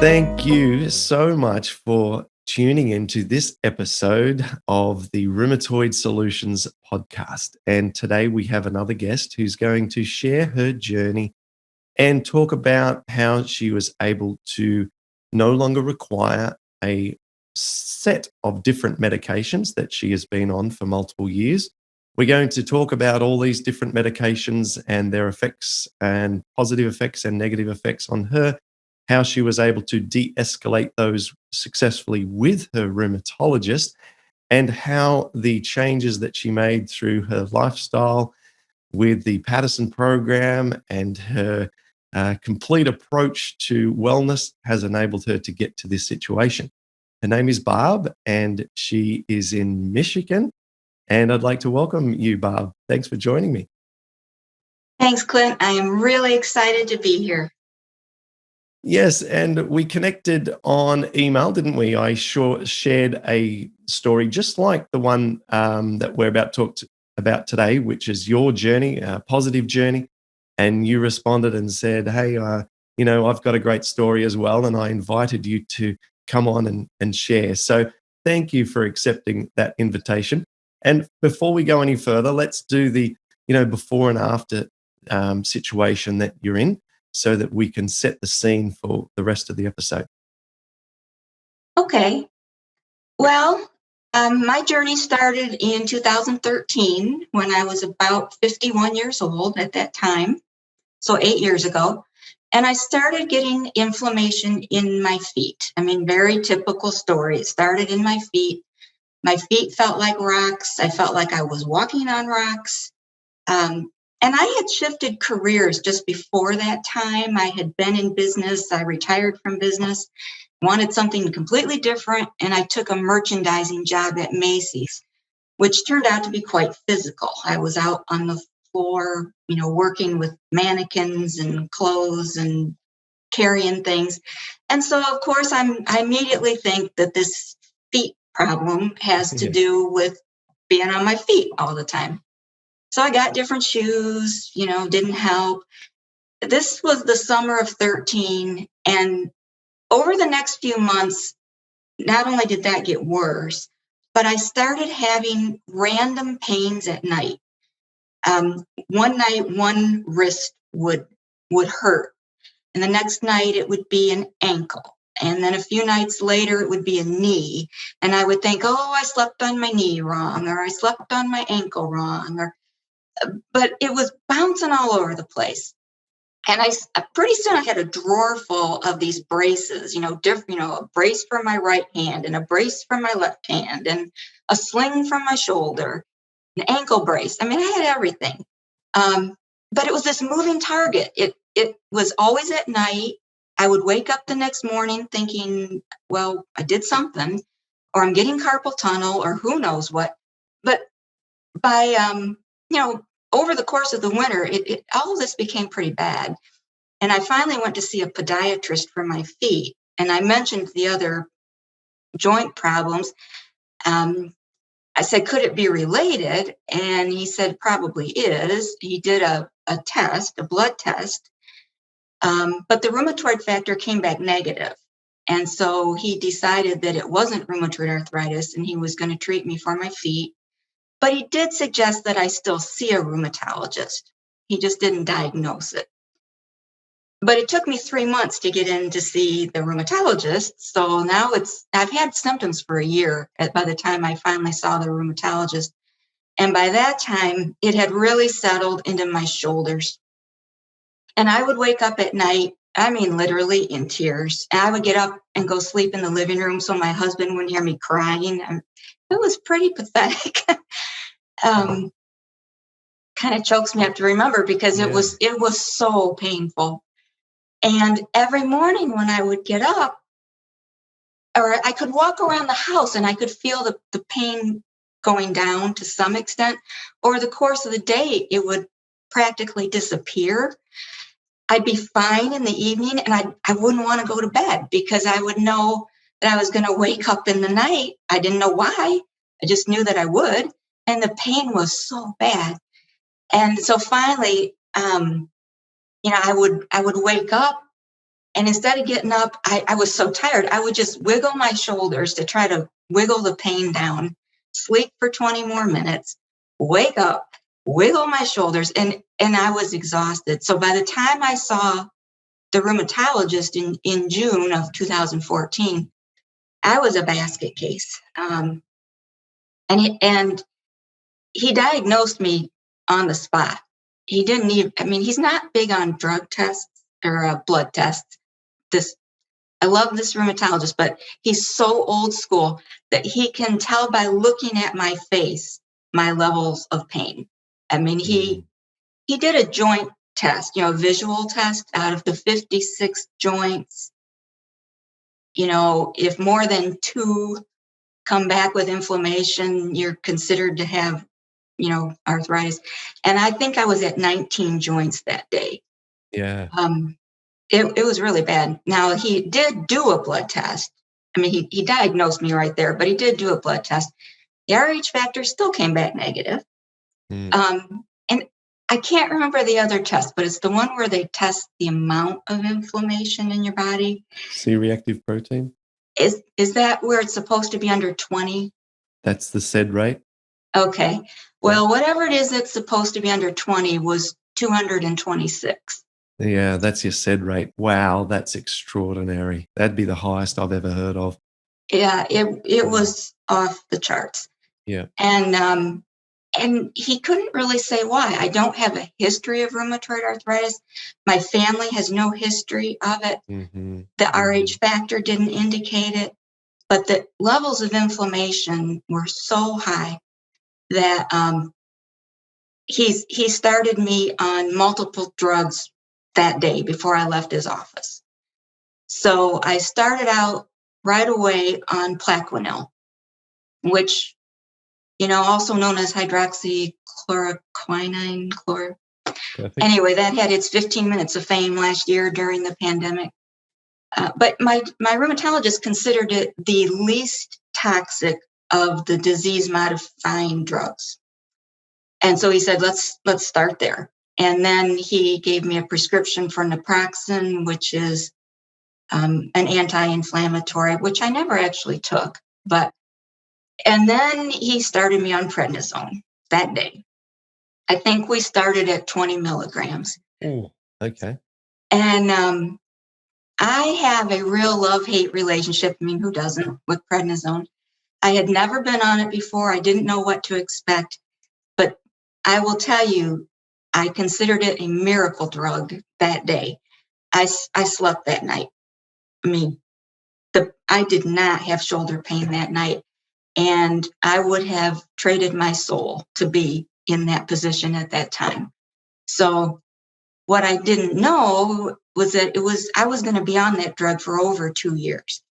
Thank you so much for tuning into this episode of the Rheumatoid Solutions podcast. And today we have another guest who's going to share her journey and talk about how she was able to no longer require a set of different medications that she has been on for multiple years. We're going to talk about all these different medications and their effects and positive effects and negative effects on her, how she was able to de-escalate those successfully with her rheumatologist, and how the changes that she made through her lifestyle with the Paddison Program and her complete approach to wellness has enabled her to get to this situation. Her name is Barb, and she is in Michigan. And I'd like to welcome you, Barb. Thanks for joining me. Thanks, Clint. I am really excited to be here. Yes, and we connected on email, didn't we? I shared a story just like the one that we're about to talk about today, which is your journey, a positive journey. And you responded and said, hey, I've got a great story as well. And I invited you to come on and share. So thank you for accepting that invitation. And before we go any further, let's do the, before and after situation that you're in, so that we can set the scene for the rest of the episode. Okay. Well, my journey started in 2013 when I was about 51 years old at that time, so 8 years ago. And I started getting inflammation in my feet. I mean, very typical story. It started in my feet. My feet felt like rocks. I felt like I was walking on rocks. And I had shifted careers just before that time. I had been in business. I retired from business, wanted something completely different, and I took a merchandising job at Macy's, which turned out to be quite physical. I was out on the floor, working with mannequins and clothes and carrying things. And so, of course, I immediately think that this feet problem has to do with being on my feet all the time. So I got different shoes, didn't help. This was the summer of 13. And over the next few months, not only did that get worse, but I started having random pains at night. One night, one wrist would hurt. And the next night it would be an ankle. And then a few nights later, it would be a knee. And I would think, I slept on my knee wrong, or I slept on my ankle wrong, but it was bouncing all over the place. And pretty soon I had a drawer full of these braces, a brace for my right hand and a brace for my left hand and a sling from my shoulder, an ankle brace. I mean, I had everything. But it was this moving target. It was always at night. I would wake up the next morning thinking, well, I did something, or I'm getting carpal tunnel, or who knows what. But by, over the course of the winter, all of this became pretty bad. And I finally went to see a podiatrist for my feet. And I mentioned the other joint problems. I said, could it be related? And he said, probably is. He did a blood test. But the rheumatoid factor came back negative. And so he decided that it wasn't rheumatoid arthritis and he was going to treat me for my feet. But he did suggest that I still see a rheumatologist. He just didn't diagnose it. But it took me 3 months to get in to see the rheumatologist. So now I've had symptoms for a year by the time I finally saw the rheumatologist. And by that time, it had really settled into my shoulders. And I would wake up at night, I mean, literally in tears. And I would get up and go sleep in the living room so my husband wouldn't hear me crying. It was pretty pathetic. Kind of chokes me up to remember because it was so painful. And every morning when I would get up, or I could walk around the house and I could feel the pain going down to some extent. Over the course of the day, it would practically disappear. I'd be fine in the evening and I wouldn't want to go to bed because I would know that I was going to wake up in the night. I didn't know why. I just knew that I would. And the pain was so bad. And so finally, I would wake up And instead of getting up, I was so tired, I would just wiggle my shoulders to try to wiggle the pain down, sleep for 20 more minutes, wake up, wiggle my shoulders, and I was exhausted. So by the time I saw the rheumatologist in June of 2014, I was a basket case. And he diagnosed me on the spot. He didn't even, I mean, he's not big on drug tests or blood tests. I love this rheumatologist, but he's so old school that he can tell by looking at my face my levels of pain. I mean, he did a joint test, visual test out of the 56 joints. If more than 2 come back with inflammation, you're considered to have, arthritis. And I think I was at 19 joints that day. Yeah. It was really bad. Now, he did do a blood test. I mean, he diagnosed me right there, but he did do a blood test. The RH factor still came back negative. And I can't remember the other test, but it's the one where they test the amount of inflammation in your body. C-reactive protein? Is that where it's supposed to be under 20? That's the SED rate. Okay. Well, whatever it is that's supposed to be under 20 was 226. Yeah, that's your SED rate. Wow, that's extraordinary. That'd be the highest I've ever heard of. Yeah, it was off the charts. Yeah. And he couldn't really say why. I don't have a history of rheumatoid arthritis. My family has no history of it. The RH factor didn't indicate it, but the levels of inflammation were so high that he started me on multiple drugs that day before I left his office. So I started out right away on Plaquenil, which, also known as hydroxychloroquine. Anyway, that had its 15 minutes of fame last year during the pandemic. But my rheumatologist considered it the least toxic of the disease-modifying drugs. And so he said, let's start there. And then he gave me a prescription for naproxen, which is an anti-inflammatory, which I never actually took. And then he started me on prednisone that day. I think we started at 20 milligrams. Oh, okay. And I have a real love-hate relationship. I mean, who doesn't, with prednisone? I had never been on it before. I didn't know what to expect. But I will tell you, I considered it a miracle drug that day. I slept that night. I mean, I did not have shoulder pain that night. And I would have traded my soul to be in that position at that time. So what I didn't know was that I was going to be on that drug for over 2 years.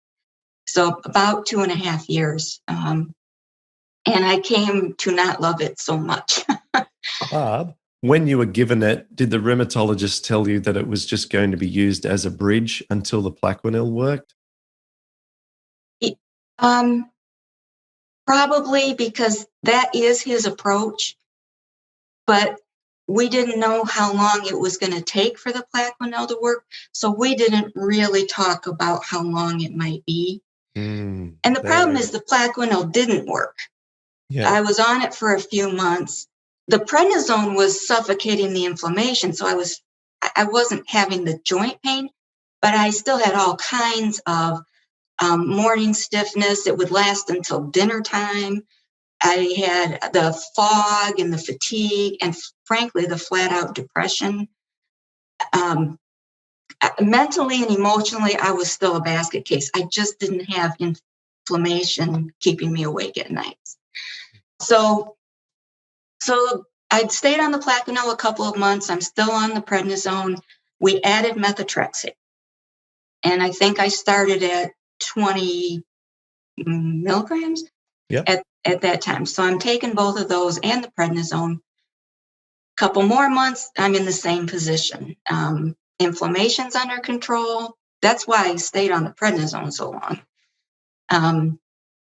So about 2.5 years. And I came to not love it so much. Barb, when you were given it, did the rheumatologist tell you that it was just going to be used as a bridge until the Plaquenil worked? Probably, because that is his approach. But we didn't know how long it was going to take for the Plaquenil to work. So we didn't really talk about how long it might be. And the problem is the Plaquenil didn't work. Yeah. I was on it for a few months. The prednisone was suffocating the inflammation. So I wasn't having the joint pain, but I still had all kinds of morning stiffness. It would last until dinner time. I had the fog and the fatigue and, frankly, the flat-out depression. Mentally and emotionally, I was still a basket case. I just didn't have inflammation keeping me awake at night. So I'd stayed on the Plaquenil a couple of months. I'm still on the prednisone. We added methotrexate. And I think I started at 20 milligrams at that time. So I'm taking both of those and the prednisone. Couple more months, I'm in the same position. Inflammation's under control. That's why I stayed on the prednisone so long.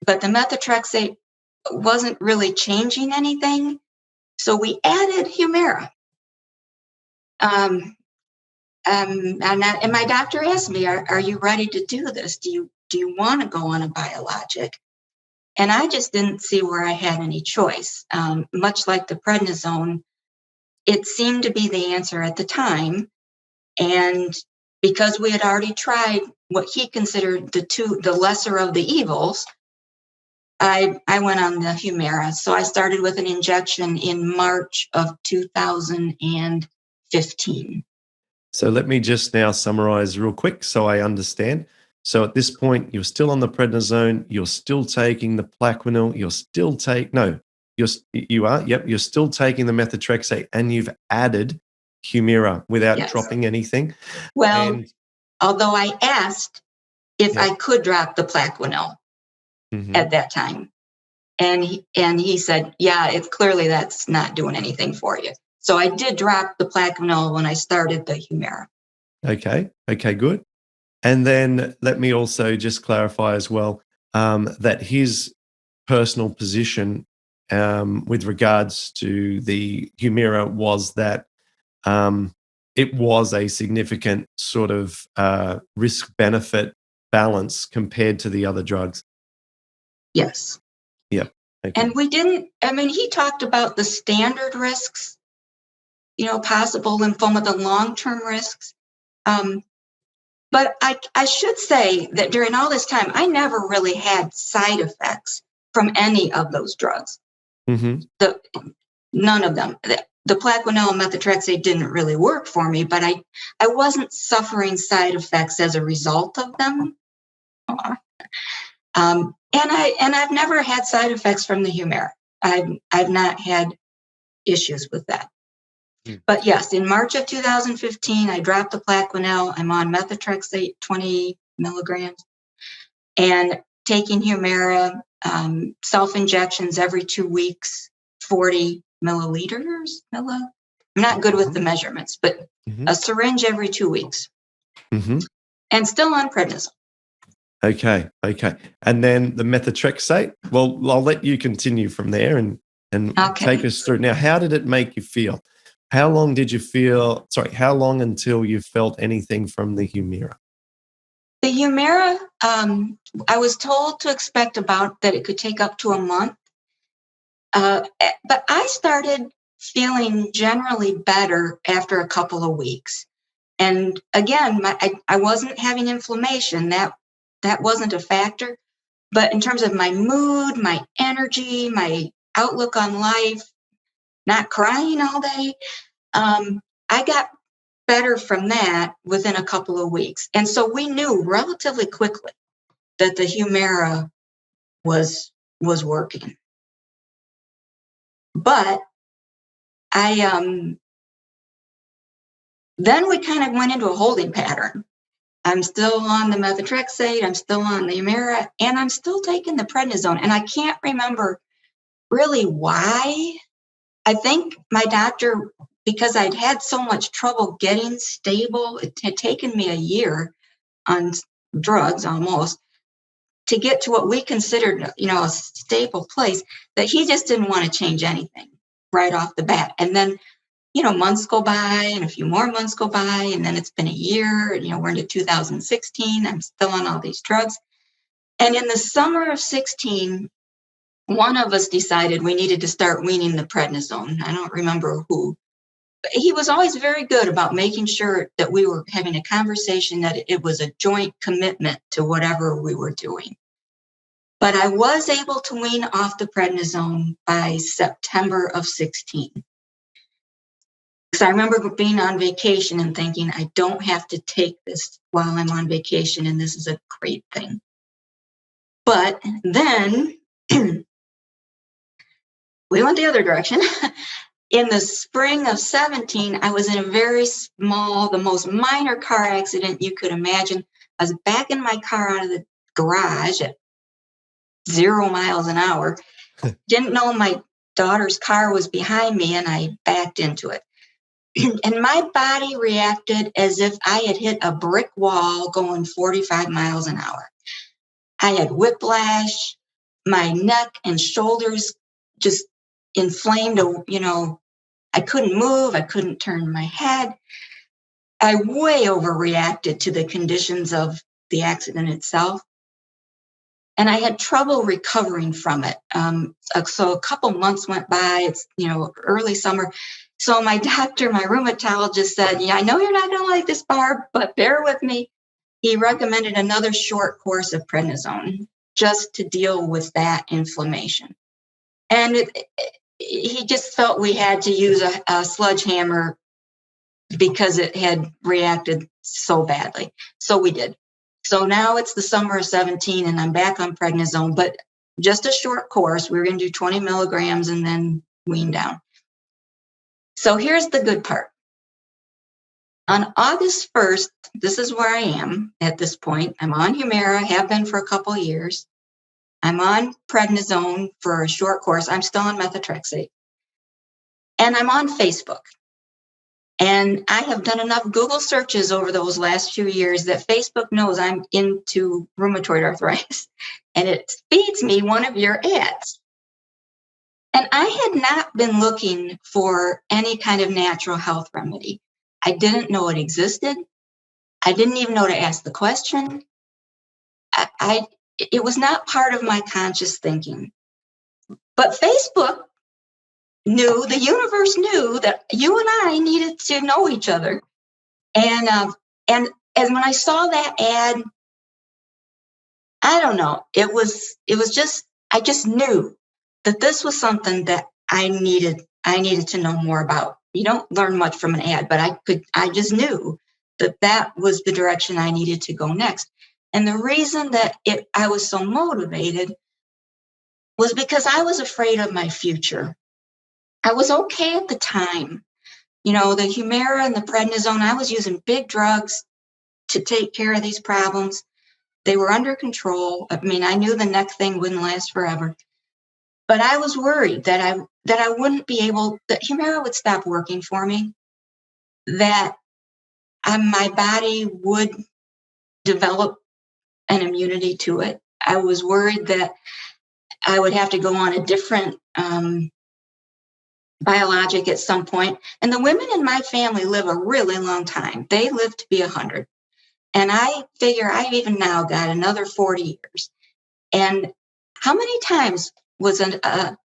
But the methotrexate wasn't really changing anything. So we added Humira. and my doctor asked me, are you ready to do this? Do you want to go on a biologic? And I just didn't see where I had any choice. Much like the prednisone, it seemed to be the answer at the time. And because we had already tried what he considered the lesser of the evils, I went on the Humira. So I started with an injection in March of 2015. So let me just now summarize real quick so I understand. So at this point, you're still on the prednisone, you're still taking the Plaquenil, you're still you're still taking the methotrexate, and you've added Humira without Yes. dropping anything. Well, although I asked if Yeah. I could drop the Plaquenil at that time. And he said, yeah, it's clearly that's not doing anything for you. So I did drop the Plaquenil when I started the Humira. Okay, good. And then let me also just clarify as well that his personal position with regards to the Humira was that it was a significant sort of risk-benefit balance compared to the other drugs. Yes. Yep. Okay. And he talked about the standard risks, possible lymphoma, the long-term risks. But I should say that during all this time, I never really had side effects from any of those drugs. Mm-hmm. None of them. The Plaquenil and methotrexate didn't really work for me, but I wasn't suffering side effects as a result of them. And I've never had side effects from the Humira. I've not had issues with that. But yes, in March of 2015, I dropped the Plaquenil. I'm on methotrexate 20 milligrams and taking Humira, self-injections every 2 weeks, 40 milliliters. I'm not good with the measurements, but a syringe every 2 weeks. And still on prednisone. Okay. And then the methotrexate, well, I'll let you continue from there and take us through. Now, how did it make you feel? How long until you felt anything from the Humira? The Humira, I was told to expect about that it could take up to a month. But I started feeling generally better after a couple of weeks. And again, I wasn't having inflammation. That wasn't a factor. But in terms of my mood, my energy, my outlook on life, not crying all day, I got better from that within a couple of weeks. And so we knew relatively quickly that the Humira was working. But then we kind of went into a holding pattern. I'm still on the methotrexate, I'm still on the Humira, and I'm still taking the prednisone. And I can't remember really why. I think my doctor, because I'd had so much trouble getting stable, it had taken me a year on drugs almost to get to what we considered, a stable place, that he just didn't want to change anything right off the bat. And then, months go by and a few more months go by, and then it's been a year, and, we're into 2016. I'm still on all these drugs. And in the summer of 16, one of us decided we needed to start weaning the prednisone. I don't remember who. But he was always very good about making sure that we were having a conversation, that it was a joint commitment to whatever we were doing. But I was able to wean off the prednisone by September of 16. Because I remember being on vacation and thinking, I don't have to take this while I'm on vacation, and this is a great thing. But then we went the other direction. In the spring of 17, I was in a very small, the most minor car accident you could imagine. I was backing my car out of the garage at 0 miles an hour. Didn't know my daughter's car was behind me, and I backed into it. And my body reacted as if I had hit a brick wall going 45 miles an hour. I had whiplash. My neck and shoulders just inflamed. I couldn't move. I couldn't turn my head. I way overreacted to the conditions of the accident itself. And I had trouble recovering from it. So a couple months went by. It's, early summer. So my doctor, my rheumatologist said, yeah, I know you're not going to like this, Barb, but bear with me. He recommended another short course of prednisone just to deal with that inflammation. And he just felt we had to use a sledgehammer because it had reacted so badly. So we did. So now it's the summer of 17 and I'm back on prednisone, but just a short course. We were going to do 20 milligrams and then wean down. So here's the good part. On August 1st, this is where I am at this point. I'm on Humira, have been for a couple of years. I'm on prednisone for a short course. I'm still on methotrexate. And I'm on Facebook. And I have done enough Google searches over those last few years that Facebook knows I'm into rheumatoid arthritis. And it feeds me one of your ads. And I had not been looking for any kind of natural health remedy. I didn't know it existed. I didn't even know to ask the question. It was not part of my conscious thinking. But Facebook knew, the universe knew that you and I needed to know each other. And when I saw that ad, I don't know, it was just, I just knew that this was something that I needed to know more about. You don't learn much from an ad, but I just knew that was the direction I needed to go next. And the reason that I was so motivated was because I was afraid of my future. I was okay at the time. The Humira and the prednisone, I was using big drugs to take care of these problems. They were under control. I mean, I knew the next thing wouldn't last forever. But I was worried that I wouldn't be able, that Humira would stop working for me, that my body would develop an immunity to it. I was worried that I would have to go on a different biologic at some point. And the women in my family live a really long time. They live to be 100. And I figure I've even now got another 40 years. And how many times was a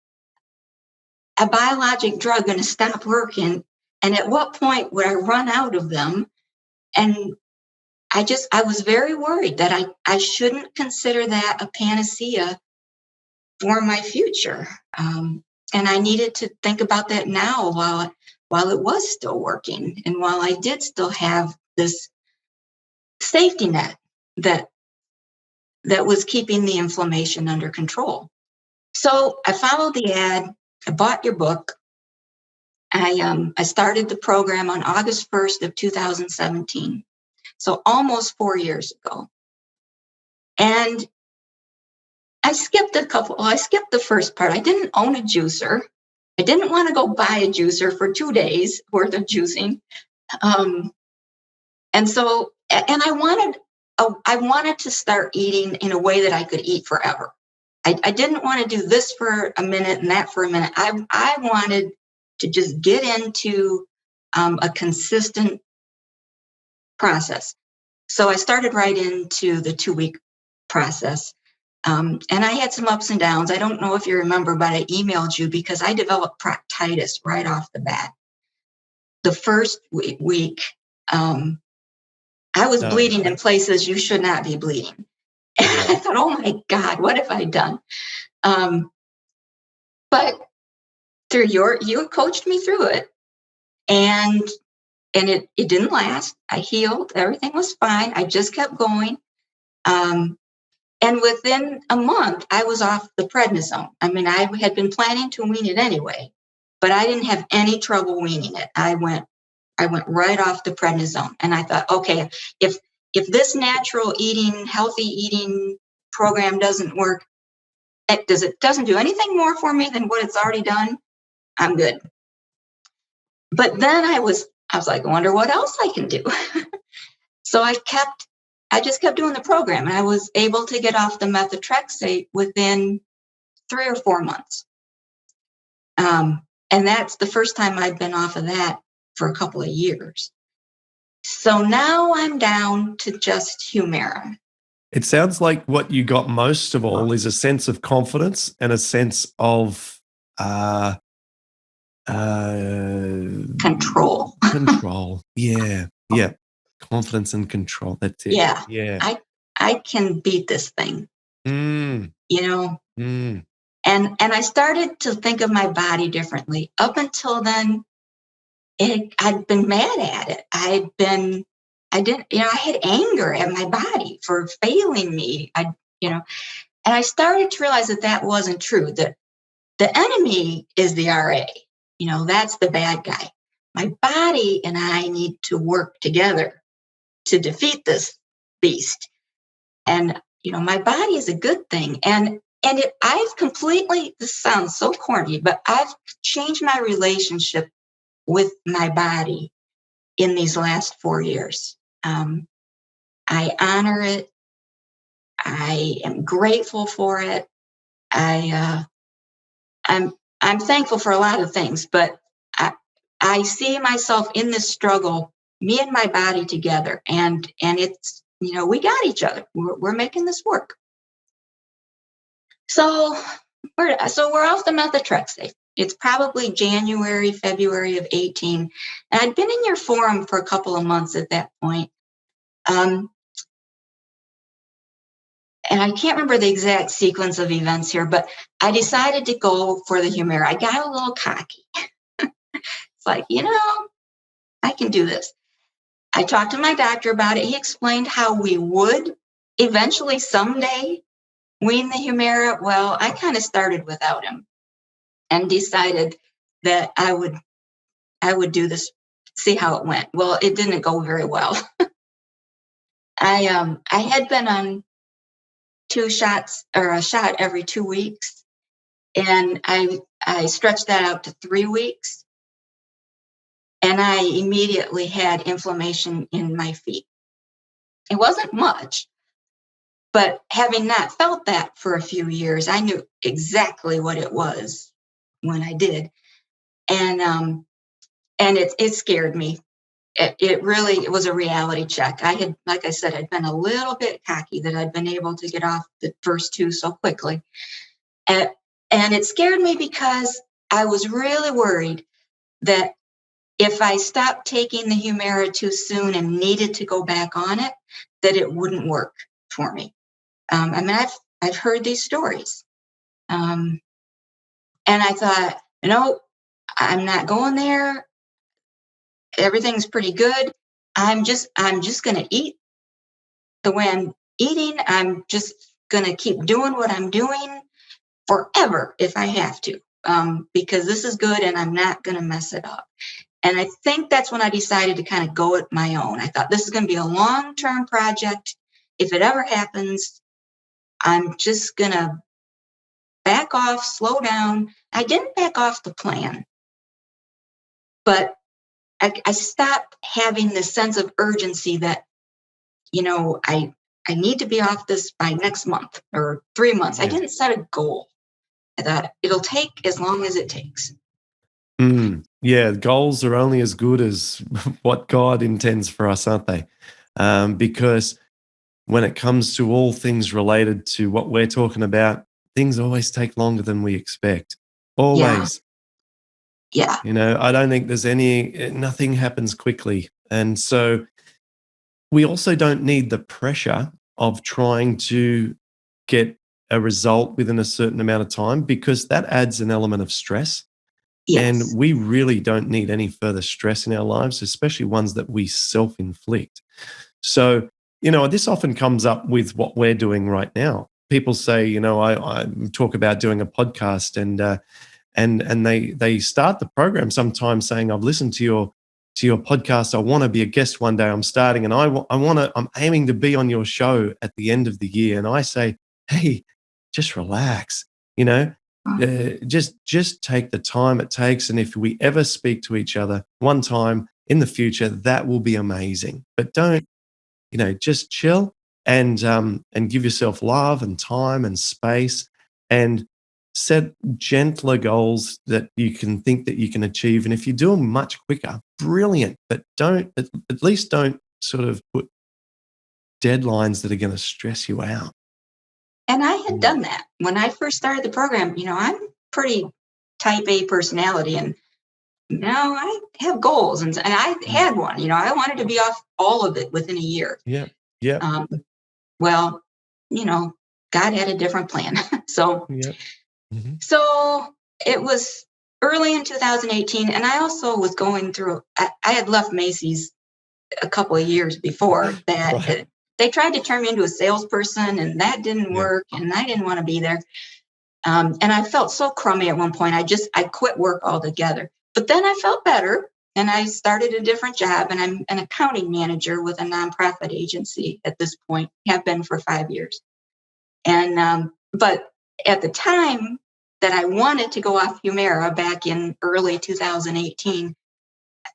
biologic drug going to stop working? And at what point would I run out of them? And I was very worried that I shouldn't consider that a panacea for my future. And I needed to think about that now while it was still working and while I did still have this safety net that was keeping the inflammation under control. So I followed the ad. I bought your book. I started the program on August 1st of 2017. So almost 4 years ago. And I skipped the first part. I didn't own a juicer. I didn't want to go buy a juicer for 2 days worth of juicing. And I wanted to start eating in a way that I could eat forever. I didn't want to do this for a minute and that for a minute. I wanted to just get into a consistent process. So I started right into the 2-week process. And I had some ups and downs. I don't know if you remember, but I emailed you because I developed proctitis right off the bat. The first week, I was bleeding in places you should not be bleeding. And I thought, oh my God, what have I done? But through you coached me through it. And it didn't last. I healed. Everything was fine. I just kept going. And within a month, I was off the prednisone. I mean, I had been planning to wean it anyway, but I didn't have any trouble weaning it. I went right off the prednisone. And I thought, okay, if this natural eating, healthy eating program doesn't work, it doesn't do anything more for me than what it's already done, I'm good. But then I was like, I wonder what else I can do. So I just kept doing the program, and I was able to get off the methotrexate within 3 or 4 months. And that's the first time I'd been off of that for a couple of years. So now I'm down to just Humira. It sounds like what you got most of all is a sense of confidence and a sense of uh, uh, Control. control. Yeah, yeah. Confidence and control. That's it. Yeah. Yeah. I can beat this thing, Mm, you know. mm, And I started to think of my body differently. Up until then, I'd been mad at it. I didn't, I had anger at my body for failing me. And I started to realize that that wasn't true, that the enemy is the RA. That's the bad guy. My body and I need to work together to defeat this beast. And, my body is a good thing. I've completely, this sounds so corny, but I've changed my relationship with my body in these last 4 years. I honor it. I am grateful for it. I, I'm thankful for a lot of things, but I, I see myself in this struggle, me and my body together, and it's, we got each other. We're making this work. So we're off the methotrexate. It's probably January, February of 18. And I'd been in your forum for a couple of months at that point. Um, and I can't remember the exact sequence of events here, but I decided to go for the Humira. I got a little cocky. It's like, I can do this. I talked to my doctor about it. He explained how we would eventually someday wean the Humira. Well, I kind of started without him and decided that I would do this, see how it went. Well, it didn't go very well. I had been on 2 shots or a shot every 2 weeks, and I stretched that out to 3 weeks, and I immediately had inflammation in my feet. It wasn't much, but having not felt that for a few years, I knew exactly what it was when I did, and it scared me. It really, it was a reality check. Like I said, I'd been a little bit cocky that I'd been able to get off the first 2 so quickly. And, and it scared me because I was really worried that if I stopped taking the Humira too soon and needed to go back on it, that it wouldn't work for me. I've heard these stories. And I thought, I'm not going there. Everything's pretty good. I'm just going to eat the way I'm eating. I'm just going to keep doing what I'm doing forever if I have to, because this is good and I'm not going to mess it up. And I think that's when I decided to kind of go it my own. I thought this is going to be a long-term project. If it ever happens, I'm just going to back off, slow down. I didn't back off the plan, but I stopped having this sense of urgency that, I need to be off this by next month or 3 months. I didn't set a goal. I thought it'll take as long as it takes. Yeah, goals are only as good as what God intends for us, aren't they? Because when it comes to all things related to what we're talking about, things always take longer than we expect. Yeah. Always. Yeah. I don't think nothing happens quickly. And so we also don't need the pressure of trying to get a result within a certain amount of time, because that adds an element of stress. And Yes. we really don't need any further stress in our lives, especially ones that we self-inflict. So, this often comes up with what we're doing right now. People say, I talk about doing a podcast, and they start the program sometimes saying, I've listened to your podcast. I want to be a guest one day. I'm starting, and I'm aiming to be on your show at the end of the year. And I say, hey, just relax, just take the time it takes. And if we ever speak to each other one time in the future, that will be amazing. But don't, just chill and give yourself love and time and space. And set gentler goals that you can think that you can achieve. And if you do them much quicker, brilliant. But at least don't sort of put deadlines that are going to stress you out. And I had done that when I first started the program. I'm pretty type A personality, and now I have goals, and I had one. I wanted to be off all of it within a year. Yeah. Yeah. Well, God had a different plan. So, Yeah. Mm-hmm. So it was early in 2018, and I also was going through. I had left Macy's a couple of years before that. Right. They tried to turn me into a salesperson, and that didn't work, and I didn't want to be there. And I felt so crummy at one point. I quit work altogether. But then I felt better, and I started a different job, and I'm an accounting manager with a nonprofit agency at this point. Have been for 5 years. And but at the time that I wanted to go off Humira back in early 2018,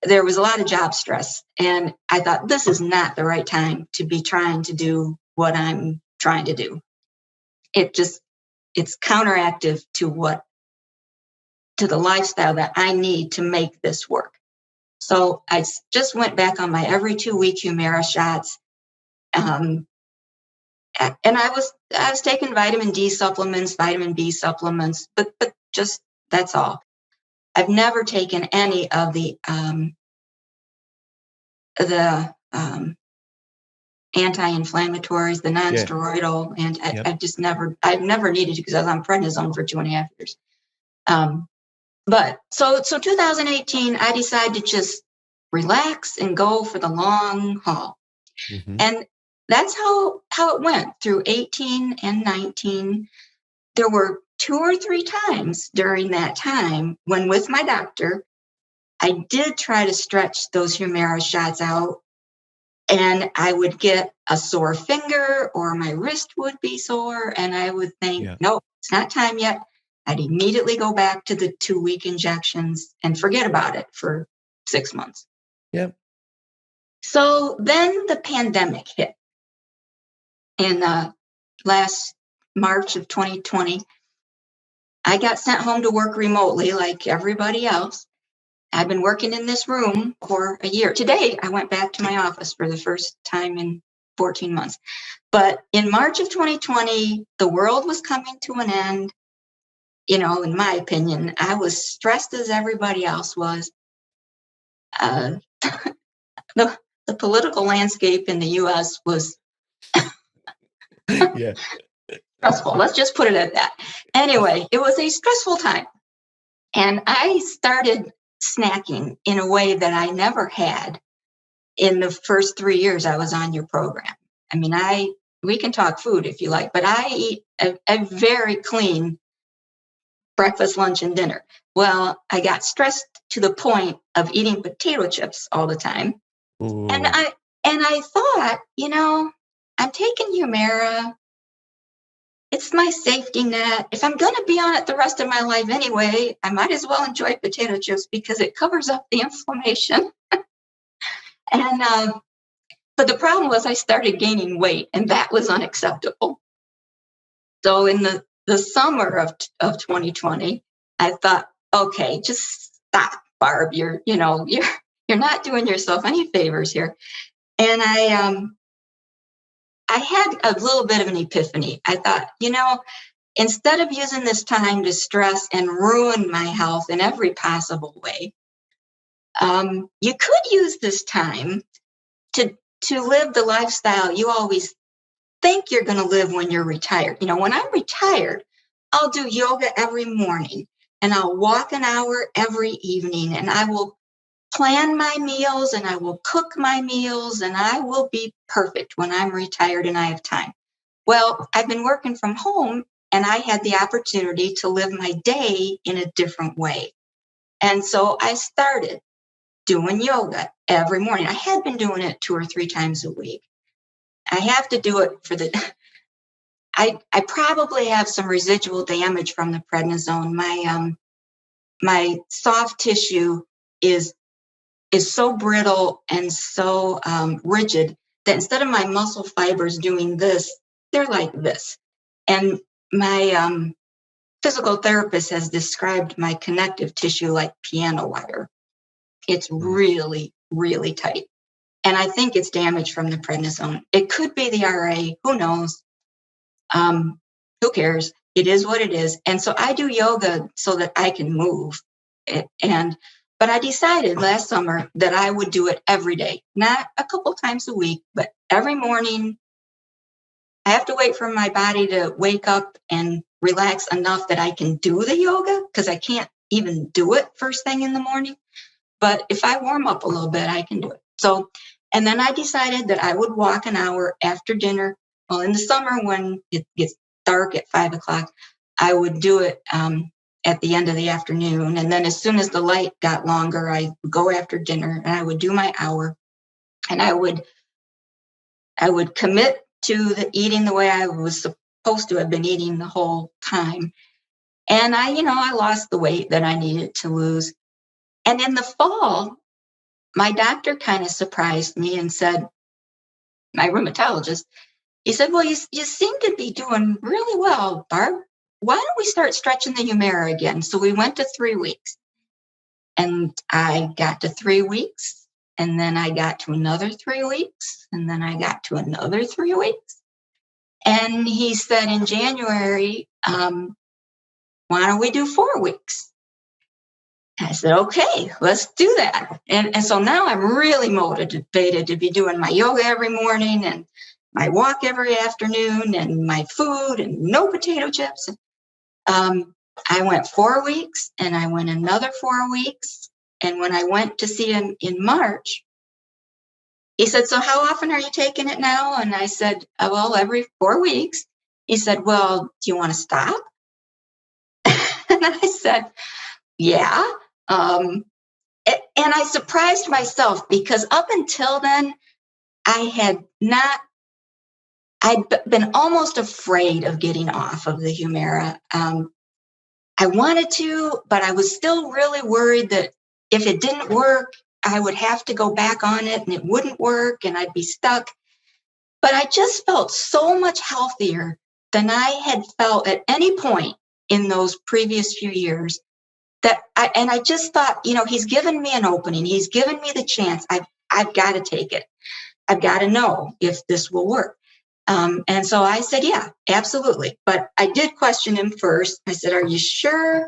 there was a lot of job stress. And I thought, this is not the right time to be trying to do what I'm trying to do. It's counteractive to the lifestyle that I need to make this work. So I just went back on my every 2-week Humira shots. And I was taking vitamin D supplements, vitamin B supplements, but just that's all. I've never taken any of the anti-inflammatories, the non-steroidal, and I've never needed to because I was on prednisone for 2.5 years. But so 2018, I decided to just relax and go for the long haul. Mm-hmm. And that's how it went through 18 and 19. There were 2 or 3 times during that time when with my doctor, I did try to stretch those Humira shots out, and I would get a sore finger or my wrist would be sore, and I would think, no, it's not time yet. I'd immediately go back to the 2-week injections and forget about it for 6 months. Yep. So then the pandemic hit. In last March of 2020, I got sent home to work remotely like everybody else. I've been working in this room for a year. Today, I went back to my office for the first time in 14 months. But in March of 2020, the world was coming to an end. In my opinion, I was stressed as everybody else was. The political landscape in the U.S. was stressful. Let's just put it at that. Anyway, it was a stressful time. And I started snacking in a way that I never had in the first 3 years I was on your program. I mean, we can talk food if you like, but I eat a very clean breakfast, lunch, and dinner. Well, I got stressed to the point of eating potato chips all the time. Ooh. And I thought, I'm taking Humira. It's my safety net. If I'm going to be on it the rest of my life anyway, I might as well enjoy potato chips because it covers up the inflammation. But the problem was I started gaining weight, and that was unacceptable. So in the summer of 2020, I thought, okay, just stop, Barb. You're not doing yourself any favors here. And I had a little bit of an epiphany. I thought, instead of using this time to stress and ruin my health in every possible way, you could use this time to live the lifestyle you always think you're going to live when you're retired. When I'm retired, I'll do yoga every morning, and I'll walk an hour every evening, and I will plan my meals, and I will cook my meals, and I will be perfect when I'm retired and I have time. Well, I've been working from home, and I had the opportunity to live my day in a different way. And so I started doing yoga every morning. I had been doing it 2 or 3 times a week. I have to do it I probably have some residual damage from the prednisone. My soft tissue is so brittle and so rigid that instead of my muscle fibers doing this, they're like this. And my physical therapist has described my connective tissue like piano wire. It's Mm. really, really tight. And I think it's damaged from the prednisone. It could be the RA. Who knows? Who cares? It is what it is. And so I do yoga so that I can move. But I decided last summer that I would do it every day, not a couple times a week, but every morning. I have to wait for my body to wake up and relax enough that I can do the yoga, because I can't even do it first thing in the morning. But if I warm up a little bit, I can do it. So, and then I decided that I would walk an hour after dinner. Well, in the summer when it gets dark at 5 o'clock, I would do it at the end of the afternoon. And then as soon as the light got longer, I would go after dinner and I would do my hour. And I would commit to the eating the way I was supposed to have been eating the whole time. And I lost the weight that I needed to lose. And in the fall, my doctor kind of surprised me and said, my rheumatologist, he said, well, you seem to be doing really well, Barb. Why don't we start stretching the humera again? So we went to 3 weeks. And I got to 3 weeks. And then I got to another 3 weeks. And then I got to another 3 weeks. And he said in January, why don't we do 4 weeks? I said, okay, let's do that. And so now I'm really motivated to be doing my yoga every morning and my walk every afternoon and my food and no potato chips. I went 4 weeks and I went another 4 weeks. And when I went to see him in March, he said, so how often are you taking it now? And I said, well, every 4 weeks. He said, well, do you want to stop? And I said, yeah. And I surprised myself because up until then, I'd been almost afraid of getting off of the Humira. I wanted to, but I was still really worried that if it didn't work, I would have to go back on it and it wouldn't work and I'd be stuck. But I just felt so much healthier than I had felt at any point in those previous few years. I just thought, he's given me an opening. He's given me the chance. I've got to take it. I've got to know if this will work. And so I said, yeah, absolutely. But I did question him first. I said, are you sure?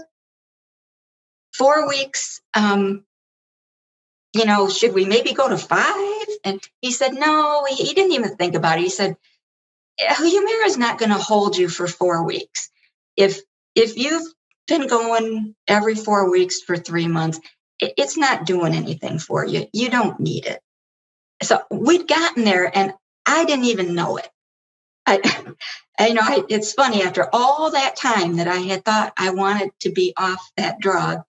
4 weeks, should we maybe go to 5? And he said, no, he didn't even think about it. He said, Humira is not going to hold you for 4 weeks. If you've been going every 4 weeks for 3 months, it's not doing anything for you. You don't need it. So we'd gotten there and I didn't even know it. It's funny, after all that time that I had thought I wanted to be off that drug.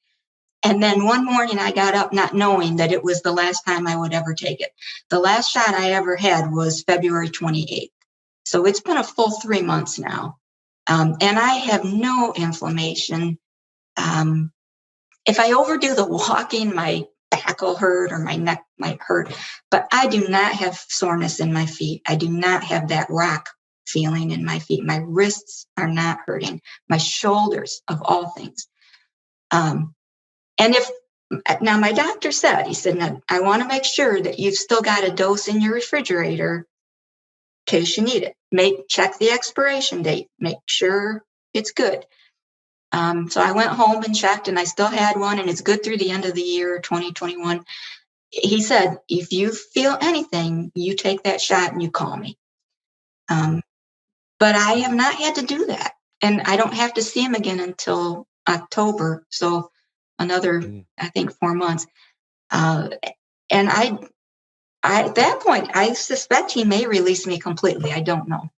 And then one morning I got up not knowing that it was the last time I would ever take it. The last shot I ever had was February 28th. So it's been a full 3 months now. And I have no inflammation. If I overdo the walking, my back will hurt or my neck might hurt, but I do not have soreness in my feet. I do not have that rock feeling in my feet. My wrists are not hurting. My shoulders, of all things. Now my doctor said, he said, now, I want to make sure that you've still got a dose in your refrigerator in case you need it. Check the expiration date. Make sure it's good. So I went home and checked and I still had one and it's good through the end of the year, 2021. He said, if you feel anything, you take that shot and you call me. But I have not had to do that. And I don't have to see him again until October. So another, I think, 4 months. And I at that point, I suspect he may release me completely. I don't know.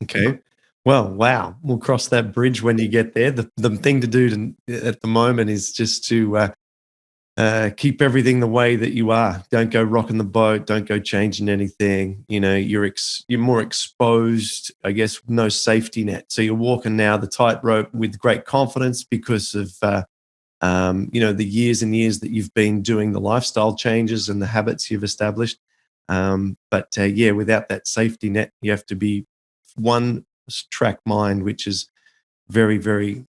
Okay. Well, wow. We'll cross that bridge when you get there. The thing to do at the moment is just to keep everything the way that you are. Don't go rocking the boat. Don't go changing anything. You're more exposed. I guess no safety net. So you're walking now the tightrope with great confidence because of the years and years that you've been doing the lifestyle changes and the habits you've established. But without that safety net, you have to be one track mind, which is very, very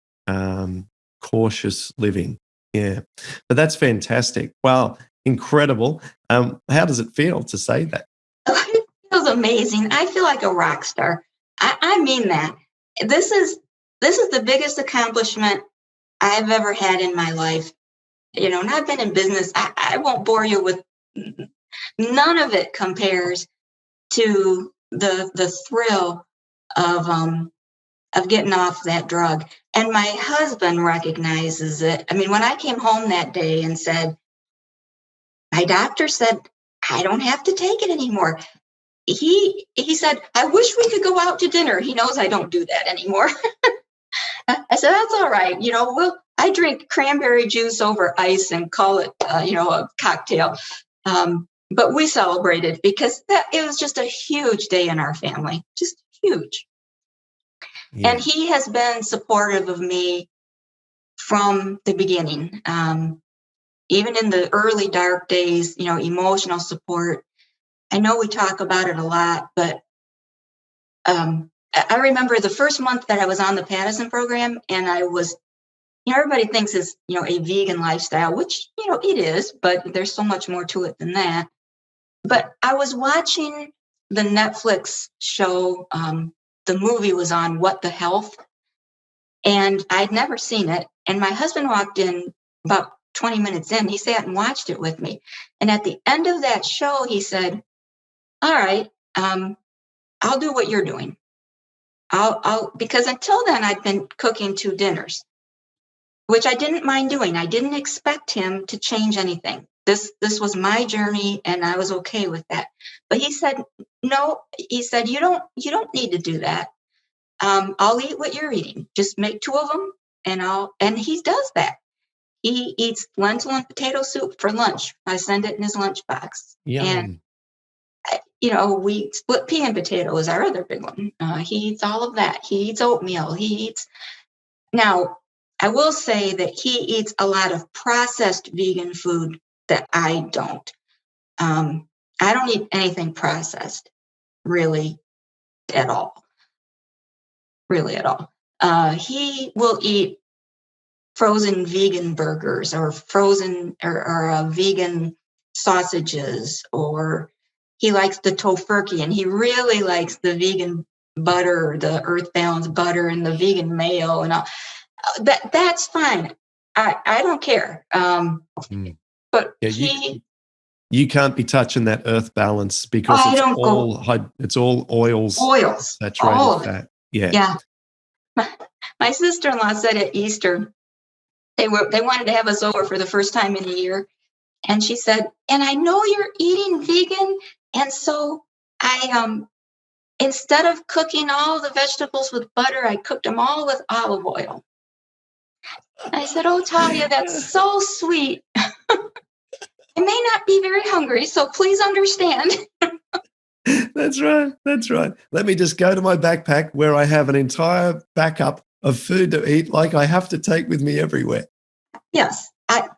cautious living. Yeah. But that's fantastic. Wow. Incredible. How does it feel to say that? It feels amazing. I feel like a rock star. I mean that. This is the biggest accomplishment I've ever had in my life. And I've been in business. I won't bore you with, none of it compares to the thrill of getting off that drug. And my husband recognizes it. I mean, when I came home that day and said, my doctor said I don't have to take it anymore. He said, I wish we could go out to dinner. He knows I don't do that anymore. I said, that's all right. I drink cranberry juice over ice and call it, a cocktail. But we celebrated because it was just a huge day in our family, just huge. Yeah. And he has been supportive of me from the beginning. Even in the early dark days, emotional support. I know we talk about it a lot, but I remember the first month that I was on the Paddison program, and I was, everybody thinks it's, a vegan lifestyle, which, it is, but there's so much more to it than that. But I was watching the Netflix show, the movie was on What the Health, and I'd never seen it. And my husband walked in about 20 minutes in, he sat and watched it with me. And at the end of that show, he said, all right, I'll do what you're doing. Because until then I'd been cooking 2 dinners, which I didn't mind doing. I didn't expect him to change anything. This was my journey, and I was okay with that. But he said, no, he said, you don't need to do that. I'll eat what you're eating. Just make 2 of them, and he does that. He eats lentil and potato soup for lunch. I send it in his lunchbox. Yum. And we split pea and potato is our other big one. He eats all of that. He eats oatmeal. Now, I will say that he eats a lot of processed vegan food that I don't. I don't eat anything processed, really, at all. Really at all. He will eat frozen vegan burgers or frozen or vegan sausages, or he likes the tofurkey, and he really likes the vegan butter, the Earth Balance butter, and the vegan mayo, and all. That's fine. I don't care. But yeah, you can't be touching that Earth Balance because it's all oils, saturated fat. Yeah. My sister-in-law said at Easter, they wanted to have us over for the first time in a year. And she said, and I know you're eating vegan. And so I, instead of cooking all the vegetables with butter, I cooked them all with olive oil. I said, oh, Talia, that's so sweet. I may not be very hungry, so please understand. That's right. That's right. Let me just go to my backpack where I have an entire backup of food to eat, like I have to take with me everywhere. Yes.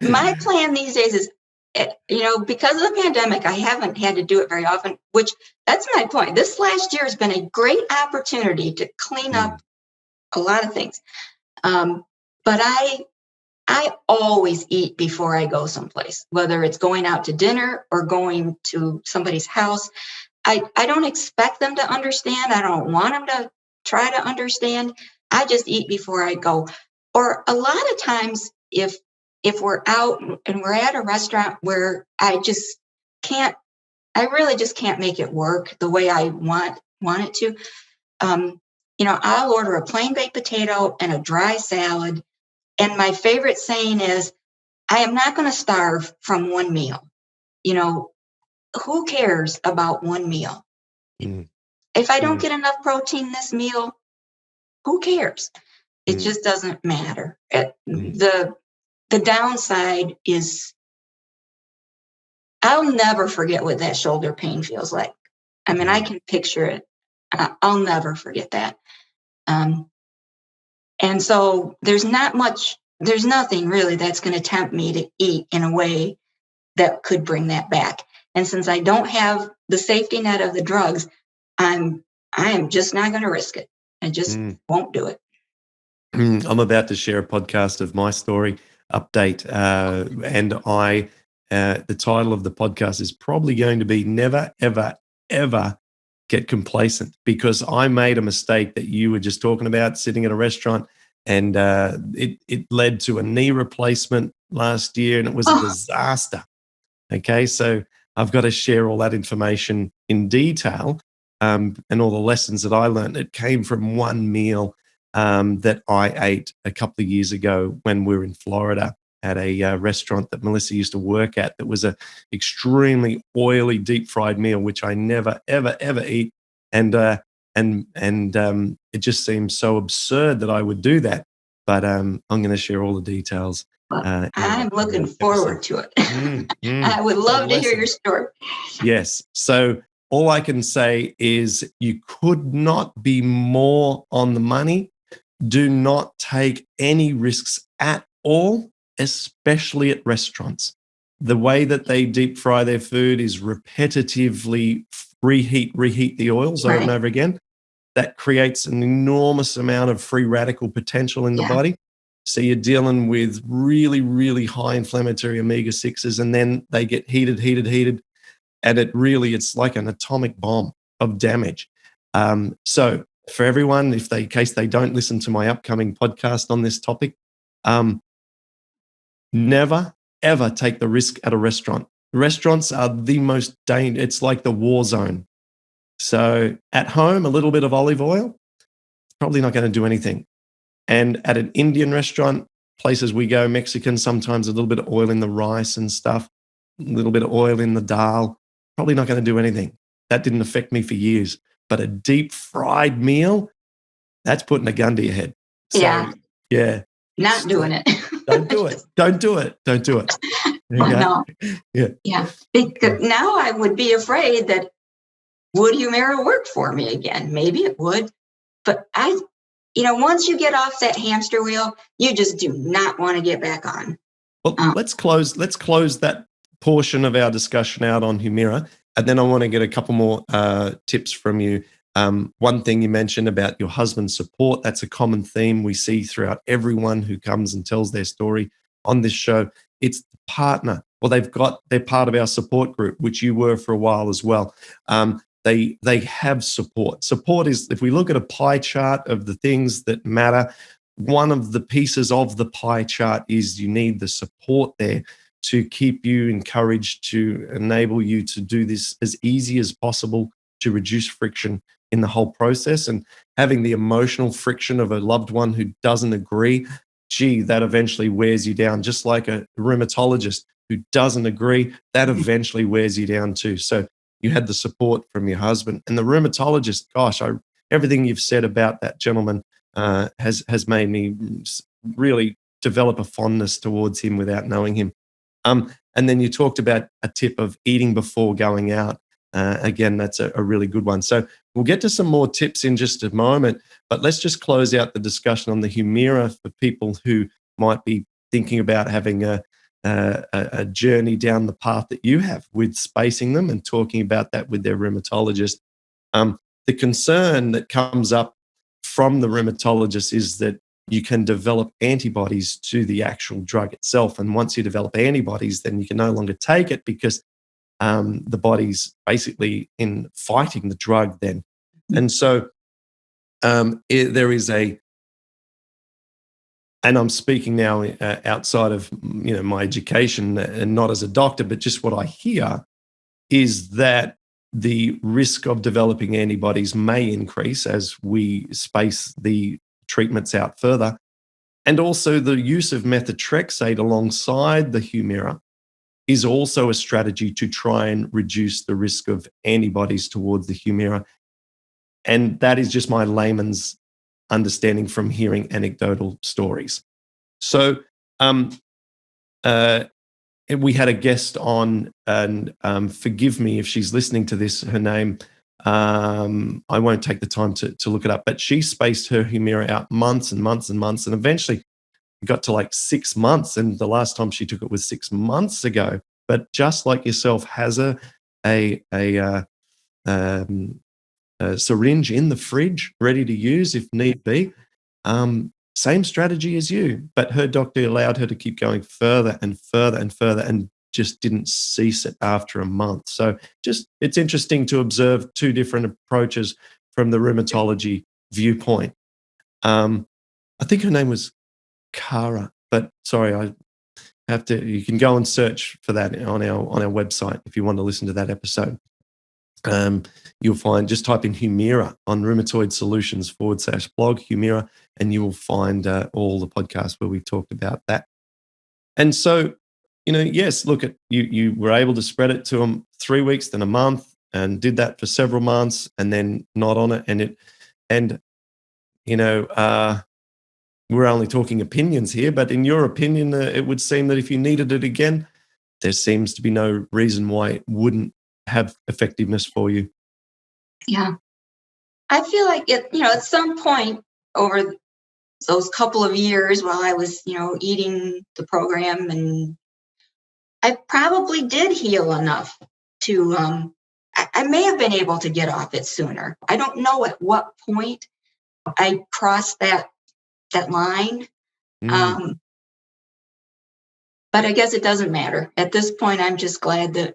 My plan these days is, because of the pandemic, I haven't had to do it very often, which that's my point. This last year has been a great opportunity to clean up a lot of things. But I always eat before I go someplace, whether it's going out to dinner or going to somebody's house. I don't expect them to understand. I don't want them to try to understand. I just eat before I go. Or a lot of times, if we're out and we're at a restaurant where I really just can't make it work the way I want it to, I'll order a plain baked potato and a dry salad. And my favorite saying is, I am not going to starve from one meal. Who cares about one meal? If I don't get enough protein this meal, who cares? It just doesn't matter. The downside is I'll never forget what that shoulder pain feels like. I mean, I can picture it. I'll never forget that. And so there's nothing really that's going to tempt me to eat in a way that could bring that back. And since I don't have the safety net of the drugs, I am just not going to risk it. I just won't do it. I'm about to share a podcast of my story update, and the title of the podcast is probably going to be "Never, Ever, Ever Get Complacent," because I made a mistake that you were just talking about, sitting at a restaurant, and it led to a knee replacement last year, and it was a Oh, disaster. Okay, so I've got to share all that information in detail, and all the lessons that I learned. It came from one meal that I ate a couple of years ago when we were in Florida at a restaurant that Melissa used to work at. That was a extremely oily, deep fried meal, which I never, ever, ever eat, and it just seems so absurd that I would do that. But I'm going to share all the details well, in an I'm looking upcoming episode. forward to it. Mm. I would The love to hear your lesson. story. Yes. So all I can say is you could not be more on the money. Do not take any risks at all, especially at restaurants. The way that they deep fry their food is repetitively reheat the oils over and Right. over again. That creates an enormous amount of free radical potential in the Yeah. body. So you're dealing with really, really high inflammatory omega 6s, and then they get heated, and it's like an atomic bomb of damage. So for everyone, in case they don't listen to my upcoming podcast on this topic, um, never ever take the risk at a restaurant. Restaurants are the most dangerous. It's like the war zone. So at home, a little bit of olive oil, probably not going to do anything. And at an Indian restaurant, places we go, Mexican, sometimes a little bit of oil in the rice and stuff, a little bit of oil in the dal, probably not going to do anything. That didn't affect me for years. But a deep fried meal, that's putting a gun to your head. So, Yeah. yeah. Not doing it. Don't do it. Don't do it. Don't do it. Oh, Okay. no. Yeah. Yeah. Because now I would be afraid that would Humira work for me again? Maybe it would. But once you get off that hamster wheel, you just do not want to get back on. Well, let's close that portion of our discussion out on Humira, and then I want to get a couple more tips from you. One thing you mentioned about your husband's support, that's a common theme we see throughout everyone who comes and tells their story on this show. It's the partner. Well, they're part of our support group, which you were for a while as well. They have support. Support is, if we look at a pie chart of the things that matter, one of the pieces of the pie chart is you need the support there to keep you encouraged, to enable you to do this as easy as possible, to reduce friction in the whole process. And having the emotional friction of a loved one who doesn't agree, gee, that eventually wears you down. Just like a rheumatologist who doesn't agree, that eventually wears you down too. So you had the support from your husband and the rheumatologist. Gosh, everything you've said about that gentleman has made me really develop a fondness towards him without knowing him. And then you talked about a tip of eating before going out. Again, that's a really good one. So we'll get to some more tips in just a moment, but let's just close out the discussion on the Humira for people who might be thinking about having a journey down the path that you have with spacing them and talking about that with their rheumatologist. The concern that comes up from the rheumatologist is that you can develop antibodies to the actual drug itself. And once you develop antibodies, then you can no longer take it because the body's basically in fighting the drug then. And so there is and I'm speaking now outside of my education and not as a doctor, but just what I hear is that the risk of developing antibodies may increase as we space the treatments out further. And also the use of methotrexate alongside the Humira is also a strategy to try and reduce the risk of antibodies towards the Humira. And that is just my layman's understanding from hearing anecdotal stories. So we had a guest on, and forgive me if she's listening to this, her name, I won't take the time to look it up, but she spaced her Humira out months and months and months, and eventually got to like 6 months. And the last time she took it was 6 months ago. But just like yourself, has a syringe in the fridge ready to use if need be. same strategy as you, but her doctor allowed her to keep going further and further and further and just didn't cease it after a month. So it's interesting to observe two different approaches from the rheumatology viewpoint. I think her name was Cara, but sorry, I have to. You can go and search for that on our website if you want to listen to that episode. You'll find, just type in Humira on Rheumatoid Solutions /blog Humira, and you will find all the podcasts where we've talked about that. And so, yes, look at you were able to spread it to them 3 weeks, then a month, and did that for several months, and then not on it, we're only talking opinions here, but in your opinion, it would seem that if you needed it again, there seems to be no reason why it wouldn't have effectiveness for you. Yeah. I feel like at some point over those couple of years while I was, eating the program, and I probably did heal enough to, I may have been able to get off it sooner. I don't know at what point I crossed that line. But I guess it doesn't matter. At this point, I'm just glad that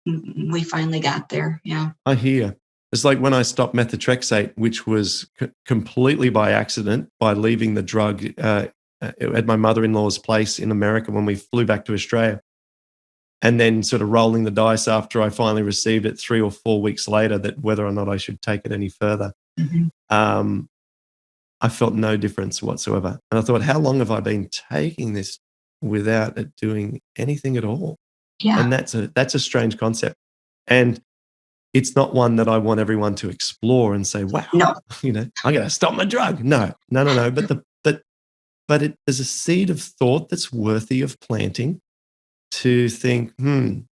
we finally got there. Yeah. I hear. It's like when I stopped methotrexate, which was completely by accident, by leaving the drug at my mother-in-law's place in America when we flew back to Australia, and then sort of rolling the dice after I finally received it 3 or 4 weeks later, that whether or not I should take it any further. Mm-hmm. I felt no difference whatsoever. And I thought, how long have I been taking this without it doing anything at all? Yeah. And that's a strange concept. And it's not one that I want everyone to explore and say, wow, no. I got to stop my drug. No. But there's a seed of thought that's worthy of planting to think,